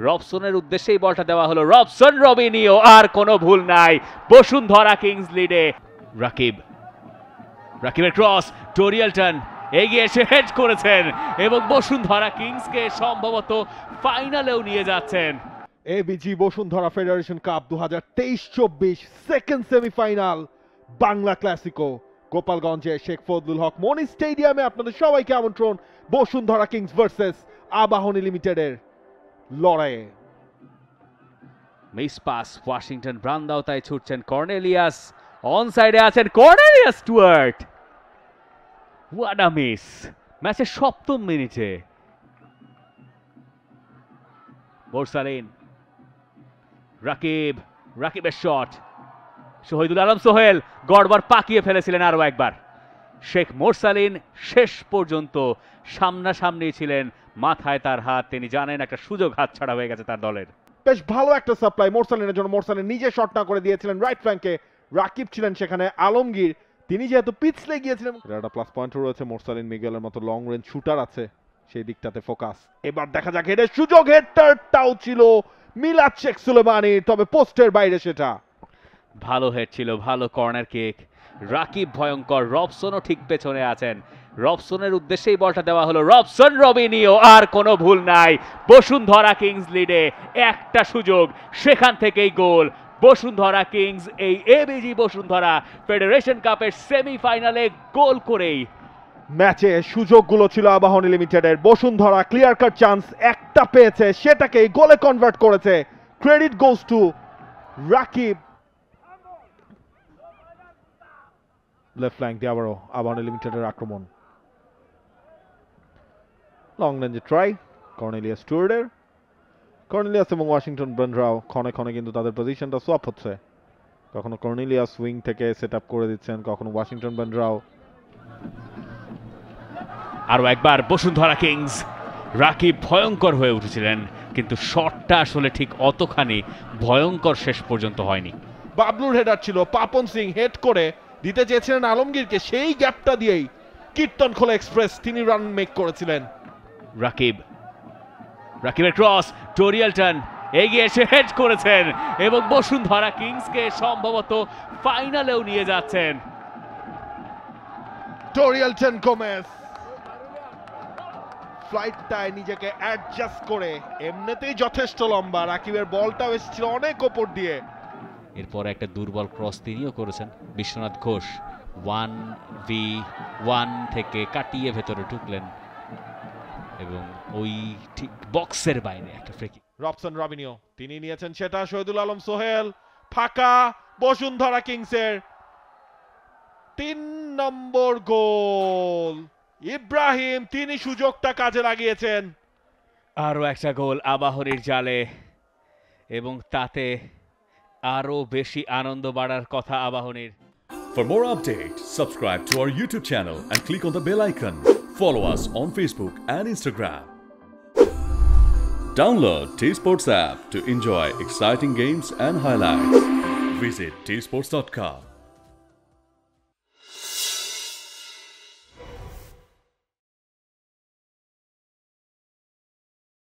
রবসনের উদ্দেশ্যেই বলটা দেওয়া হলো, রবসন রবিনিও, আর কোনো ভুল নাই, বসুন্ধরা কিংস লিডে। রাকিবের ক্রস, টোরিয়েলটন এগিয়ে এসে হেড করেছেন এবং বসুন্ধরা কিংসকে সম্ভবত ফাইনালেও নিয়ে যাচ্ছেন। ABG Bashundhara federation cup 2023-24 second semifinal Bangla Clasico গোপালগঞ্জে শেখ ফজলুল হক মনি স্টেডিয়ামে আপনাদের সবাইকে আমন্ত্রণ বসুন্ধরা কিংস ভার্সেস আবাহনী লিমিটেডের লড়াইয়ে। মিস পাস, ওয়াশিংটন ব্রান্দাওতায় ছুটছেন কর্নেলিয়াস, অন সাইডে আছেন Cornelius Stuart. What a miss! ম্যাচের 7ম মিনিটে মোরসালিন, রাকিবের শট, শহীদুল আলম সোহেল গড়বার পাকিয়ে ফেলেছিলেন আরো একবার। শেখ মোরসালিন শেষ পর্যন্ত সামনাসামনি ছিলেন, মাথায় তার হাত, তিনি জানেন একটা সুযোগ হাতছাড়া হয়ে গেছে তার দলের। বেশ ভালো একটা সাপ্লাই মোরসালিনের জন্য, মোরসালিন নিজে শট না করে দিয়েছিলেন রাইট ফ্ল্যাঙ্কে, রাকিব ছিলেন সেখানে, আলমগীর তিনি যেহেতু পিছলে গিয়েছিলেন, একটা প্লাস পয়েন্টও রয়েছে। মোরসালিন মিগেলের মতো লং রেঞ্জ শুটার আছে, সেই দিকটাতে ফোকাস। এবার দেখা যাক হেডের সুযোগ, হেডটাও ছিল মিলাদ শেখ সুলেমানি, তবে পোস্টের বাইরে সেটা। ভালো হেড ছিল, ভালো কর্নার কিক, রাকিব ভয়ঙ্কর, রবসনও ঠিক পেছনে আছেন, রবসনের উদ্দেশ্যেই বলটা দেওয়া হলো, রবসন রবিনিও, আর কোনো ভুল নাই, বসুন্ধরা কিংস লিডে। একটা সুযোগ, সেখান থেকেই গোল। বসুন্ধরা কিংস এই এবিজি বসুন্ধরা ফেডারেশন কাপের সেমিফাইনালে গোল করেই ম্যাচে সুযোগগুলো ছিল আবাহনী লিমিটেডের, বসুন্ধরা ক্লিয়ার কাট চান্স একটা পেয়েছে, সেটাকেই গোলে কনভার্ট করেছে। Credit goes to Rakib. Left flank দিয়ে আবারও আবাহনী লিমিটেডের আক্রমণ, লং রেঞ্জে ট্রাই কর্নেলিয়াস স্টুয়ার্টের। কর্নেলিয়াস এবং ওয়াশিংটন ব্রান্ডরাও ক্ষণে ক্ষণে কিন্তু তাদের পজিশনটা সোয়াপ হচ্ছে, কখনো কর্নেলিয়াস উইং থেকে সেট আপ করে দিচ্ছেন, কখনো ওয়াশিংটন ব্রান্ডরাও। আরো একবার বসুন্ধরা কিংস, রাকিব ভয়ঙ্কর হয়ে উঠেছিলেন, কিন্তু শটটা আসলে ঠিক অতখানি ভয়ঙ্কর শেষ পর্যন্ত হয়নি। বাবলুর হেডার ছিল, পাপন সিং হেড করে দিতে চেয়েছিলেন আলমগীরকে, সেই গ্যাপটা দিয়েই কীর্তন খোলা এক্সপ্রেস তিনি রান মেক করেছিলেন। রাকিবের ক্রস, টোরিয়েলটন এগিয়ে এসে হেড করেছেন এবং বসুন্ধরা কিংসকে সম্ভবত ফাইনালেও নিয়ে যাচ্ছেন। টোরিয়েলটন গোমেজ ফ্লাইটটায় নিজেকে অ্যাডজাস্ট করে, এমনিতেই যথেষ্ট লম্বা, রাকিবের বলটা এসেছিল অনেক ওপর দিয়ে। এরপর একটা দুর্বল ক্রস তিনিও করেছেন, বিশ্বনাথ ঘোষ 1v1 থেকে কাটিয়ে ভেতরে ঢুকলেন এবং ওই ঠিক বক্সের বাইরে একটা ফ্রি কিক। রবসন রবিনিও তিনি নিয়েছেন সেটা, শহীদুল আলম সোহেল, ফাঁকা, বসুন্ধরা কিংসের 3 নম্বর গোল। ইব্রাহিম তিনি সুযোগটা কাজে লাগিয়েছেন। আরও একটা গোল আবাহনীর জালে এবং তাতে আরও বেশি আনন্দ বাড়ার কথা আবাহনীর। For more updates, subscribe to our YouTube channel and click on the bell icon. Follow us on Facebook and Instagram. Download T-Sports app to enjoy exciting games and highlights. Visit tsports.com.